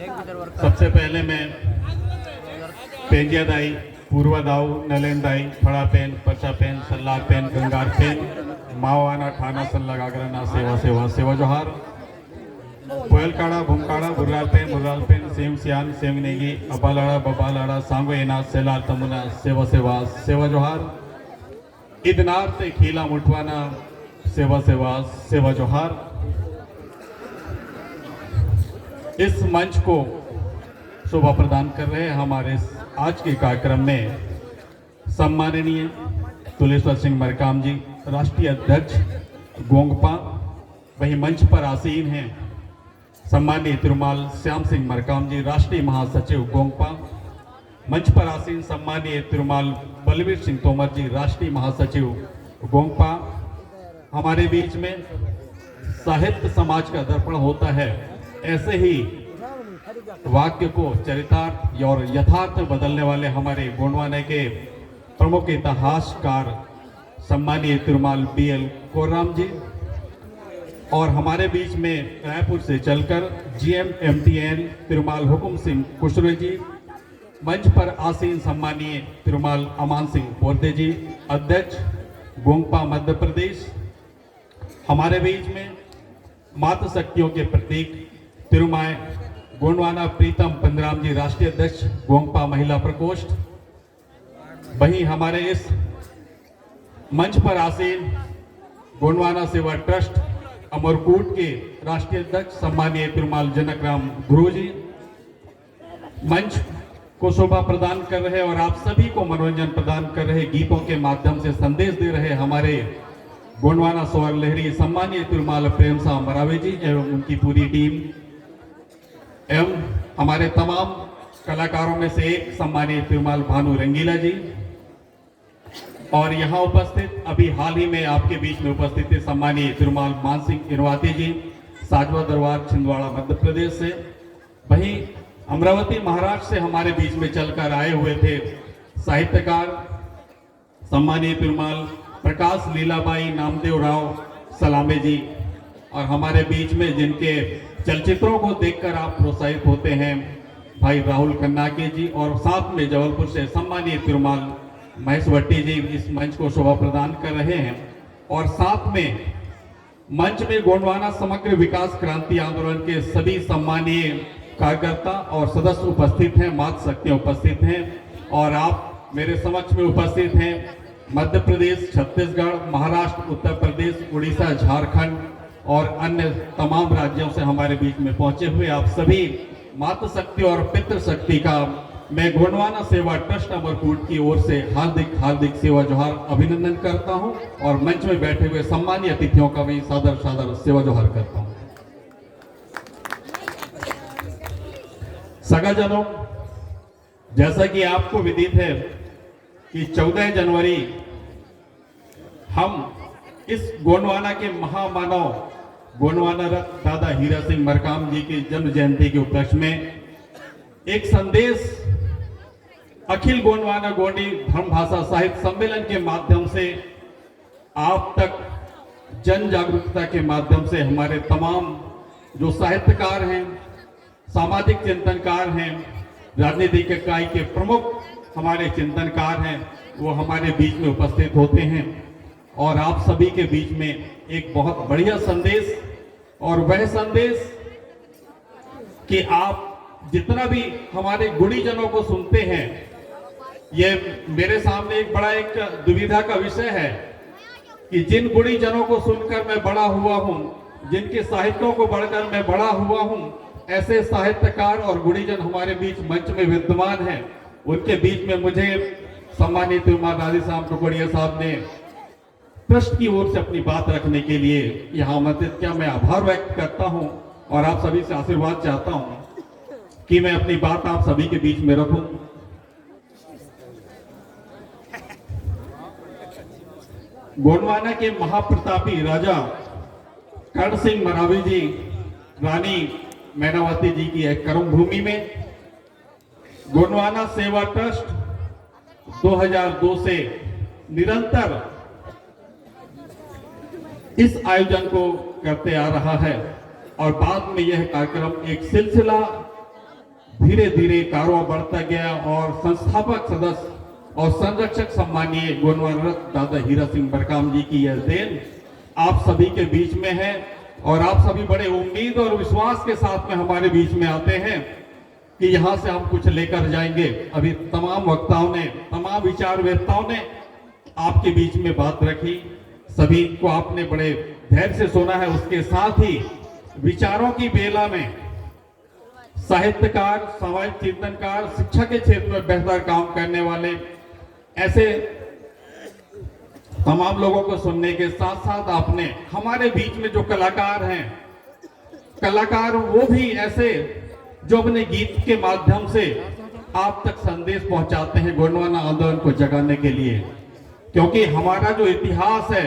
सबसे पहले मैं पेंजियादाई, पूर्वादाऊ, नलेंदाई, फड़ा पेन, पर्चा पेन, सल्लाह पेन, गंगार पेन, मावाना, ठाना, सल्ला, गागराना, सेवा सेवा सेवा जोहार, पोयल काड़ा, भूमकाड़ा, बुर्राल पेन, सेम सियान, सेम नेगी, अबालाड़ा, बबालाड़ा, सांगो एना, सेलाल तमुना, सेवा सेवा सेवा जोहार, इदनार ते खीला मुठवाना, सेवा सेवा सेवा जोहार। इस मंच को शोभा प्रदान कर रहे हैं हमारे आज के कार्यक्रम में सम्माननीय तुलेश्वर सिंह मरकाम जी, राष्ट्रीय अध्यक्ष गोंगपा। वहीं मंच पर आसीन हैं सम्माननीय तिरुमाल श्याम सिंह मरकाम जी, राष्ट्रीय महासचिव गोंगपा। मंच पर आसीन सम्माननीय तिरुमाल बलवीर सिंह तोमर जी, राष्ट्रीय महासचिव गोंगपा। हमारे बीच में साहित्य समाज का दर्पण होता है, ऐसे ही वाक्य को चरितार्थ और यथार्थ में बदलने वाले हमारे गोंडवाना के प्रमुख इतिहासकार सम्माननीय तिरुमाल BL कोर्राम जी, और हमारे बीच में रायपुर से चलकर GM MTN तिरुमाल हुकुम सिंह कुशरे जी। मंच पर आसीन सम्माननीय तिरुमाल अमान सिंह पोर्दे जी, अध्यक्ष गोंगपा मध्य प्रदेश। हमारे बीच में मातृ शक्तियों के प्रतीक तिरुमाय गोंडवाना प्रीतम पंद्राम जी, राष्ट्रीय अध्यक्ष गोंगपा महिला प्रकोष्ठ। वहीं हमारे इस मंच पर आसीन गोंडवाना सेवा ट्रस्ट अमरकूट के राष्ट्रीय अध्यक्ष सम्माननीय तिरुमाल जनकराम गुरु जी, मंच को शोभा प्रदान कर रहे और आप सभी को मनोरंजन प्रदान कर रहे, गीतों के माध्यम से संदेश दे रहे हमारे गोंडवाना स्वर लहरी सम्माननीय तिरुमाल प्रेम साह मरावे जी एवं उनकी पूरी टीम, एवं हमारे तमाम कलाकारों में से एक सम्माननीय तिरुमाल भानु रंगीला जी, और यहाँ उपस्थित अभी हाल ही में आपके बीच में उपस्थित थे सम्माननीय तिरुमाल मान सिंह इनवाती जी, साजवा दरबार छिंदवाड़ा मध्य प्रदेश से। वहीं अमरावती महाराष्ट्र से हमारे बीच में चलकर आए हुए थे साहित्यकार सम्माननीय तिरुमाल प्रकाश लीलाबाई नामदेव राव सलामे जी, और हमारे बीच में जिनके चलचित्रों को देखकर आप प्रोत्साहित होते हैं भाई राहुल कन्नाके जी, और साथ में जबलपुर से सम्माननीय तिरुमाल महेश भट्टी जी इस मंच को शोभा प्रदान कर रहे हैं। और साथ में मंच में गोंडवाना समग्र विकास क्रांति आंदोलन के सभी सम्मानीय कार्यकर्ता और सदस्य उपस्थित हैं, मातृ शक्तियां उपस्थित हैं, और आप मेरे समक्ष में उपस्थित हैं मध्य प्रदेश, छत्तीसगढ़, महाराष्ट्र, उत्तर प्रदेश, उड़ीसा, झारखंड और अन्य तमाम राज्यों से हमारे बीच में पहुंचे हुए आप सभी मातृ शक्ति और पितृ शक्ति का मैं गोंडवाना सेवा ट्रस्ट अमरकूट की ओर से हार्दिक हार्दिक सेवा जोहार अभिनंदन करता हूं, और मंच में बैठे हुए सम्मानीय अतिथियों का भी सादर सादर सेवा जोहार करता हूं। सगाजनों, जैसा कि आपको विदित है कि 14 जनवरी हम इस गोंडवाना के महामानव गोंडवाना रत्न दादा हीरा सिंह मरकाम जी की जन्म जयंती के उपलक्ष्य में एक संदेश अखिल गोंडवाना गोंडी धर्म भाषा साहित्य सम्मेलन के माध्यम से आप तक जन जागरूकता के माध्यम से हमारे तमाम जो साहित्यकार हैं, सामाजिक चिंतनकार हैं, राजनीतिक इकाई के प्रमुख हमारे चिंतनकार हैं, वो हमारे बीच में उपस्थित होते हैं, और आप सभी के बीच में एक बहुत बढ़िया संदेश, और वह संदेश कि आप जितना भी हमारे गुणीजनों को सुनते हैं, ये मेरे सामने एक बड़ा एक दुविधा का विषय है कि जिन गुणीजनों को सुनकर मैं बड़ा हुआ हूं, जिनके साहित्यों को पढ़कर मैं बड़ा हुआ हूं, ऐसे साहित्यकार और गुणीजन हमारे बीच मंच में विद्यमान हैं। उनके बीच में मुझे सम्मानित तिरुमाल राधेश्याम टुकड़िया साहब ने ट्रस्ट की ओर से अपनी बात रखने के लिए यहाँ आमंत्रित किया। मैं आभार व्यक्त करता हूँ और आप सभी से आशीर्वाद चाहता हूँ कि मैं अपनी बात आप सभी के बीच में रखूं। गोंडवाना के महाप्रतापी राजा कर्ण सिंह मरावी जी, रानी मैनावती जी की एक कर्म भूमि में गोंडवाना सेवा ट्रस्ट 2002 से निरंतर इस आयोजन को करते आ रहा है, और बाद में यह कार्यक्रम एक सिलसिला धीरे धीरे कारोबार बढ़ता गया और संस्थापक सदस्य और संरक्षक सम्मानीय गोंडवाना रत्न दादा हीरा सिंह मरकाम जी की यह देन आप सभी के बीच में है और आप सभी बड़े उम्मीद और विश्वास के साथ में हमारे बीच में आते हैं कि यहाँ से हम कुछ लेकर जाएंगे। अभी तमाम वक्ताओं ने, तमाम विचारवेत्ताओं ने आपके बीच में बात रखी, सभी को आपने बड़े धैर्य से सुना है। उसके साथ ही विचारों की बेला में साहित्यकार, सामाजिक चिंतनकार, शिक्षा के क्षेत्र में बेहतर काम करने वाले ऐसे तमाम लोगों को सुनने के साथ साथ आपने हमारे बीच में जो कलाकार हैं, कलाकार वो भी ऐसे जो अपने गीत के माध्यम से आप तक संदेश पहुंचाते हैं गोंडवाना आंदोलन को जगाने के लिए, क्योंकि हमारा जो इतिहास है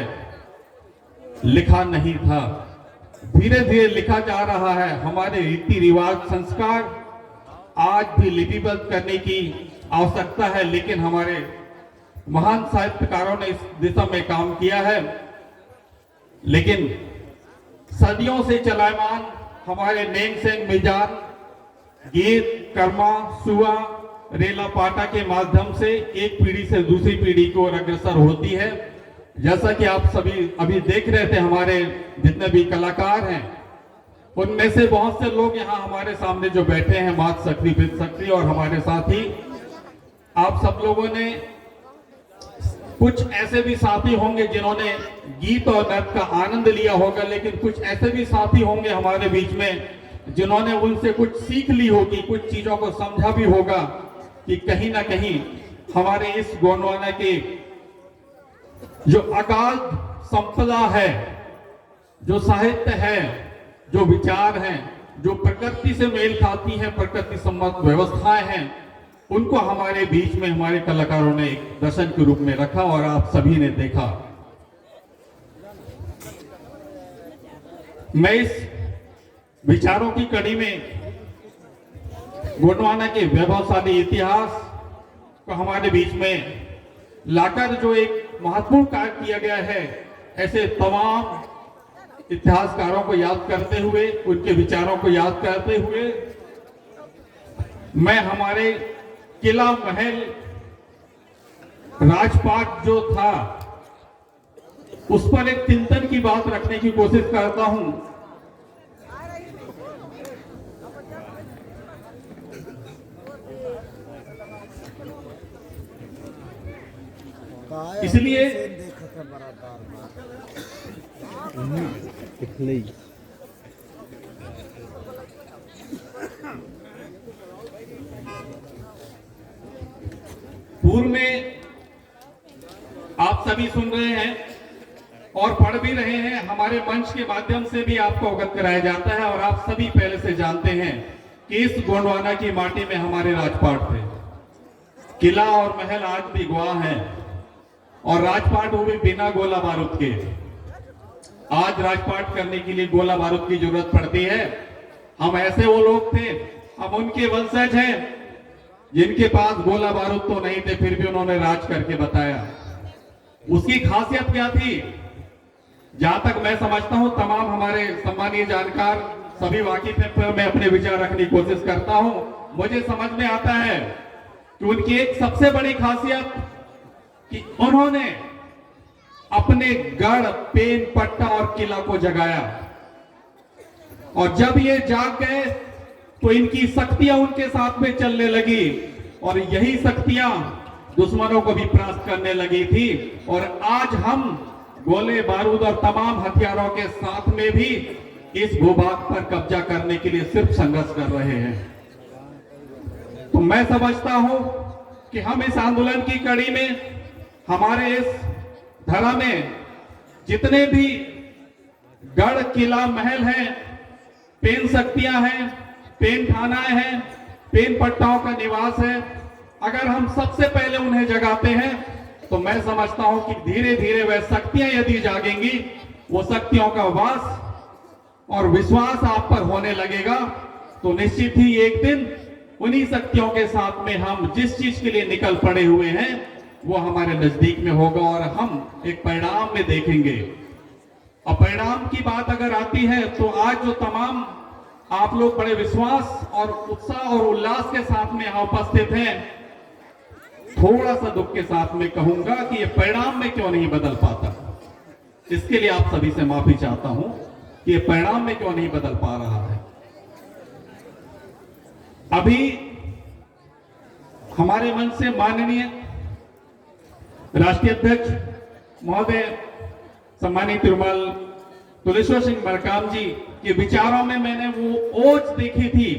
लिखा नहीं था, धीरे धीरे लिखा जा रहा है। हमारे रीति रिवाज, संस्कार आज भी लिपिबद्ध करने की आवश्यकता है, लेकिन हमारे महान साहित्यकारों ने इस दिशा में काम किया है। लेकिन सदियों से चलायमान हमारे नेंग सेंग मिजान गीत, कर्मा, सुआ, रेला पाटा के माध्यम से एक पीढ़ी से दूसरी पीढ़ी की ओर अग्रसर होती है। जैसा कि आप सभी अभी देख रहे थे, हमारे जितने भी कलाकार हैं उनमें से बहुत से लोग यहाँ हमारे सामने जो बैठे हैं, मात सक्री, बिद सक्री और हमारे साथ ही आप सब लोगों ने, कुछ ऐसे भी साथी होंगे जिन्होंने गीत और नृत्य का आनंद लिया होगा, लेकिन कुछ ऐसे भी साथी होंगे हमारे बीच में जिन्होंने उनसे कुछ सीख ली होगी, कुछ चीजों को समझा भी होगा कि कहीं ना कहीं हमारे इस गोंडवाना के जो अगाध संपदा है, जो साहित्य है, जो विचार हैं, जो प्रकृति से मेल खाती हैं, प्रकृति सम्मत व्यवस्थाएं हैं, उनको हमारे बीच में हमारे कलाकारों ने एक दर्शन के रूप में रखा और आप सभी ने देखा। मैं इस विचारों की कड़ी में गोंडवाना के वैभवशाली इतिहास को हमारे बीच में लाकर जो एक महत्वपूर्ण कार्य किया गया है, ऐसे तमाम इतिहासकारों को याद करते हुए, उनके विचारों को याद करते हुए, मैं हमारे किला, महल, राजपाट जो था उस पर एक चिंतन की बात रखने की कोशिश करता हूं। इसलिए पूर्व में आप सभी सुन रहे हैं और पढ़ भी रहे हैं, हमारे मंच के माध्यम से भी आपको अवगत कराया जाता है और आप सभी पहले से जानते हैं कि इस गोंडवाना की माटी में हमारे राजपाट थे। किला और महल आज भी गवाह हैं और राजपाट वो भी बिना गोला बारूद के। आज राजपाट करने के लिए गोला बारूद की जरूरत पड़ती है। हम ऐसे वो लोग थे, हम उनके वंशज हैं जिनके पास गोला बारूद तो नहीं थे, फिर भी उन्होंने राज करके बताया। उसकी खासियत क्या थी? जहां तक मैं समझता हूं, तमाम हमारे सम्मानीय जानकार सभी वाकिफ हैं, पर मैं अपने विचार रखने की कोशिश करता हूं। मुझे समझ में आता है कि उनकी एक सबसे बड़ी खासियत कि उन्होंने अपने गढ़, पेन, पट्टा और किला को जगाया और जब ये जाग गए तो इनकी शक्तियां उनके साथ में चलने लगी और यही शक्तियां दुश्मनों को भी परास्त करने लगी थी। और आज हम गोले बारूद और तमाम हथियारों के साथ में भी इस भूभाग पर कब्जा करने के लिए सिर्फ संघर्ष कर रहे हैं। तो मैं समझता हूं कि हम इस आंदोलन की कड़ी में, हमारे इस धरा में जितने भी गढ़, किला, महल हैं, पेन शक्तियां हैं, पेन थानाएं हैं, पेन पट्टाओं का निवास है, अगर हम सबसे पहले उन्हें जगाते हैं तो मैं समझता हूं कि धीरे धीरे वह शक्तियां यदि जागेंगी, वो शक्तियों का वास और विश्वास आप पर होने लगेगा, तो निश्चित ही एक दिन उन्हीं शक्तियों के साथ में हम जिस चीज के लिए निकल पड़े हुए हैं वो हमारे नजदीक में होगा और हम एक परिणाम में देखेंगे। और परिणाम की बात अगर आती है तो आज जो तमाम आप लोग बड़े विश्वास और उत्साह और उल्लास के साथ में यहाँ उपस्थित हैं। थोड़ा सा दुख के साथ में कहूंगा कि ये परिणाम में क्यों नहीं बदल पाता। इसके लिए आप सभी से माफी चाहता हूं कि ये परिणाम में क्यों नहीं बदल पा रहा है। अभी हमारे मंच से माननीय राष्ट्रीय अध्यक्ष महोदय सम्मानित तिरुमाल तुलेश्वर सिंह मरकाम जी के विचारों में मैंने वो ओज देखी थी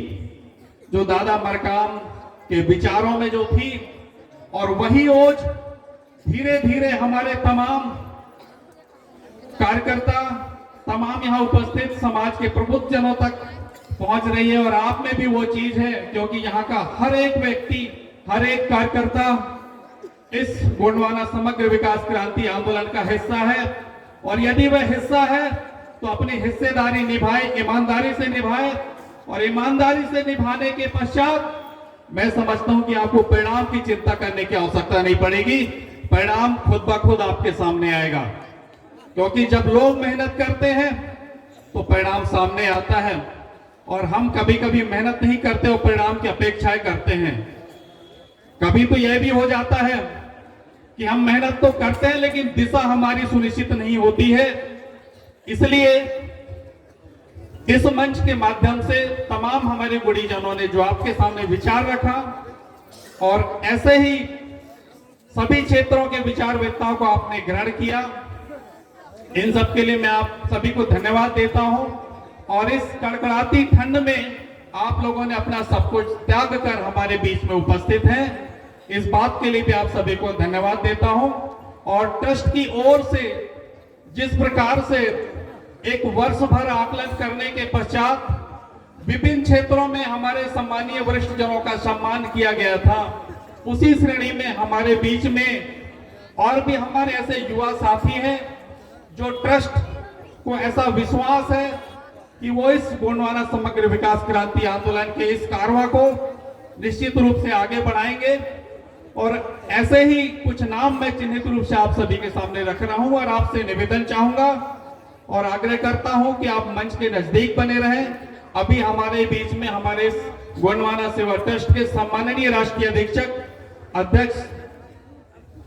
जो दादा मरकाम के विचारों में जो थी, और वही ओज धीरे धीरे हमारे तमाम कार्यकर्ता, तमाम यहाँ उपस्थित समाज के प्रबुद्ध जनों तक पहुंच रही है। और आप में भी वो चीज है, क्योंकि यहाँ का हर एक व्यक्ति, हर एक कार्यकर्ता इस गोंडवाना समग्र विकास क्रांति आंदोलन का हिस्सा है। और यदि वह हिस्सा है तो अपनी हिस्सेदारी निभाए, ईमानदारी से निभाए। और ईमानदारी से निभाने के पश्चात मैं समझता हूं कि आपको परिणाम की चिंता करने की आवश्यकता नहीं पड़ेगी। परिणाम खुद ब खुद आपके सामने आएगा, क्योंकि जब लोग मेहनत करते हैं तो परिणाम सामने आता है। और हम कभी कभी मेहनत नहीं करते और परिणाम की अपेक्षाएं करते हैं। कभी तो यह भी हो जाता है कि हम मेहनत तो करते हैं लेकिन दिशा हमारी सुनिश्चित नहीं होती है। इसलिए इस मंच के माध्यम से तमाम हमारे गुणीजनों ने जो आपके सामने विचार रखा, और ऐसे ही सभी क्षेत्रों के विचारवेत्ताओं को आपने ग्रहण किया, इन सब के लिए मैं आप सभी को धन्यवाद देता हूं। और इस कड़कड़ाती ठंड में आप लोगों ने अपना सब कुछ त्याग कर हमारे बीच में उपस्थित हैं, इस बात के लिए भी आप सभी को धन्यवाद देता हूं। और ट्रस्ट की ओर से जिस प्रकार से एक वर्ष भर आकलन करने के पश्चात विभिन्न क्षेत्रों में हमारे सम्मानीय वरिष्ठ जनों का सम्मान किया गया था, उसी श्रेणी में हमारे बीच में और भी हमारे ऐसे युवा साथी हैं जो ट्रस्ट को ऐसा विश्वास है कि वो इस गोंडवाना समग्र विकास क्रांति आंदोलन के इस कारवां को निश्चित रूप से आगे बढ़ाएंगे। और ऐसे ही कुछ नाम मैं चिन्हित रूप से आप सभी के सामने रख रहा हूं और आपसे निवेदन चाहूंगा और आग्रह करता हूं कि आप मंच के नजदीक बने रहें। अभी हमारे बीच में हमारे गोंडवाना सेवा ट्रस्ट के सम्माननीय राष्ट्रीय अध्यक्ष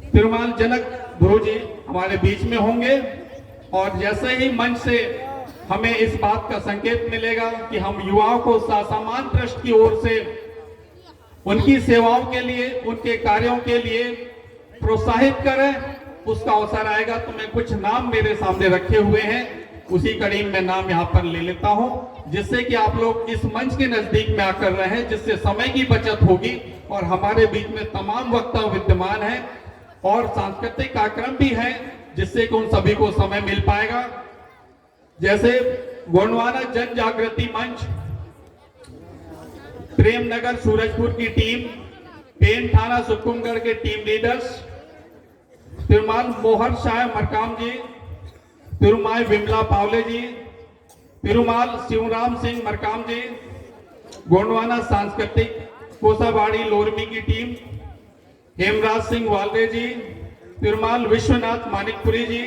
तिरुमाल जनक ध्रुव जी हमारे बीच में होंगे। और जैसे ही मंच से हमें इस बात का संकेत मिलेगा कि हम युवाओं को सासामान ट्रस्ट की ओर से उनकी सेवाओं के लिए, उनके कार्यों के लिए प्रोत्साहित करें, उसका अवसर आएगा तो मैं कुछ नाम मेरे सामने रखे हुए हैं, उसी कड़ी में नाम यहाँ पर ले लेता हूं, जिससे कि आप लोग इस मंच के नजदीक में आकर रहे, जिससे समय की बचत होगी। और हमारे बीच में तमाम वक्ता विद्यमान है और सांस्कृतिक कार्यक्रम भी है, जिससे कि उन सभी को समय मिल पाएगा। जैसे गोंडवाना जन जागृति मंच, प्रेमनगर सूरजपुर की टीम, पेन थाना सुकुमगढ़ के टीम लीडर्स, तिरुमाल मोहर शाह मरकाम जी, तिरुमाई विमला पावले जी, तिरुमाल शिवराम सिंह मरकाम जी, गोंडवाना सांस्कृतिक कोसाबाड़ी लोरमी की टीम, हेमराज सिंह वालरे जी, तिरुमाल विश्वनाथ मानिकपुरी जी,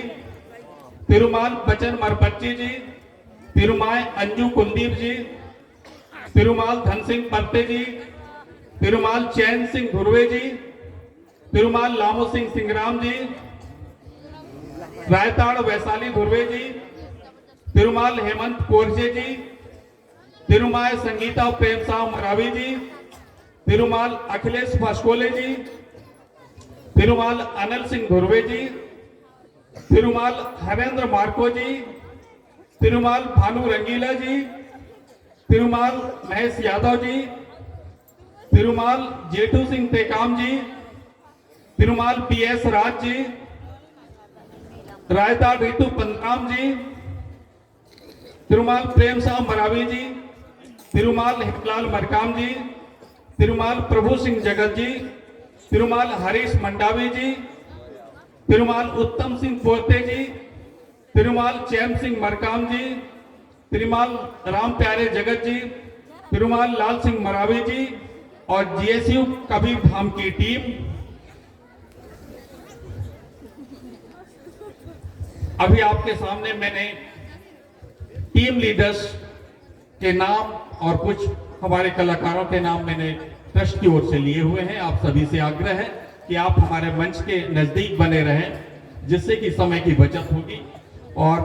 तिरुमाल बचन मरपच्ची जी, तिरुमाई अंजू कुलदीप जी, तिरुमाल धन सिंह परते जी, तिरुमाल चैन सिंह धुर्वे जी, तिरुमाल लामो सिंह सिंगराम जी, रायताड़ वैशाली धुर्वे जी, तिरुमाल हेमंत कोरजे जी, तिरुमाल संगीता प्रेम साव मरावी जी, तिरुमाल अखिलेश फास्कोले जी, तिरुमाल अनिल सिंह धुर्वे जी, तिरुमाल हरेंद्र मार्को जी, तिरुमाल भानु रंगीला जी, तिरुमाल महेश यादव जी, तिरुमाल जेठू सिंह टेकाम जी, तिरुमाल पीएस राज जी, रायता ऋतु पंतराम जी, तिरुमाल प्रेम साह मरावी जी, तिरुमाल हिमलाल मरकाम जी, तिरुमाल प्रभु सिंह जगत जी, तिरुमाल हरीश मंडावी जी, तिरुमाल उत्तम सिंह पोते जी, तिरुमाल चैम सिंह मरकाम जी, तिरुमाल राम प्यारे जगत जी, तिरुमाल लाल सिंह मरावी जी और जीएसयू कबीर धाम की टीम। अभी आपके सामने मैंने टीम लीडर्स के नाम और कुछ हमारे कलाकारों के नाम मैंने ट्रस्ट की ओर से लिए हुए हैं। आप सभी से आग्रह है कि आप हमारे मंच के नजदीक बने रहें, जिससे कि समय की बचत होगी। और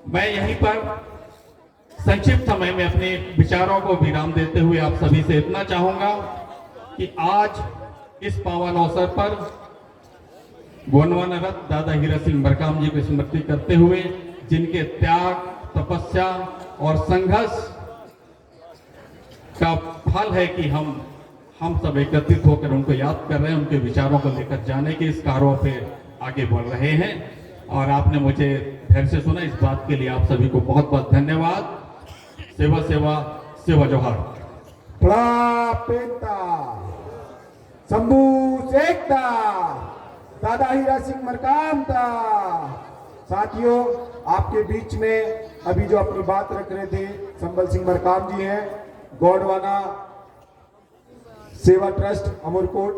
मैं यहीं पर संक्षिप्त समय में अपने विचारों को विराम देते हुए आप सभी से इतना चाहूंगा कि आज इस पावन अवसर पर गोंडवाना रत्न दादा हीरा सिंह मरकाम जी को स्मृति करते हुए, जिनके त्याग, तपस्या और संघर्ष का फल है कि हम सब एकत्रित होकर उनको याद कर रहे हैं, उनके विचारों को लेकर जाने के इस कार्यों पे आगे बढ़ रहे हैं। और आपने मुझे धैर्य से सुना, इस बात के लिए आप सभी को बहुत बहुत धन्यवाद। सेवा सेवा सेवा जोहार। पेता शंभू शेखता दादा हीरा सिंह मरकाम था। साथियों, आपके बीच में अभी जो अपनी बात रख रहे थे संबल सिंह मरकाम जी हैं, गोंडवाना सेवा ट्रस्ट अमरकोट।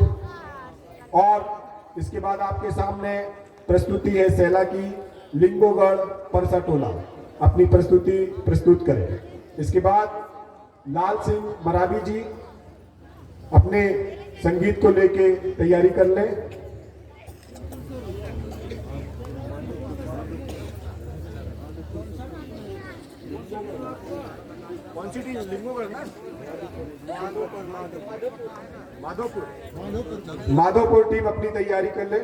और इसके बाद आपके सामने प्रस्तुति है सैला की, लिंगोगढ़ परसा टोला अपनी प्रस्तुति प्रस्तुत करें। इसके बाद लाल सिंह मरावी जी अपने संगीत को लेके तैयारी कर लें। कौन सी टीम? लिंगोगढ़ ना, माधोपुर टीम अपनी तैयारी कर ले,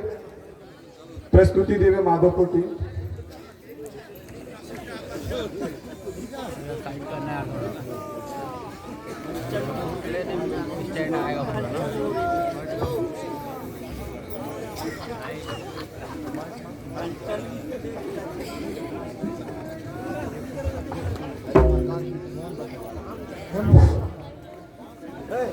प्रस्तुति देवे माधोपुर टीम। Hey.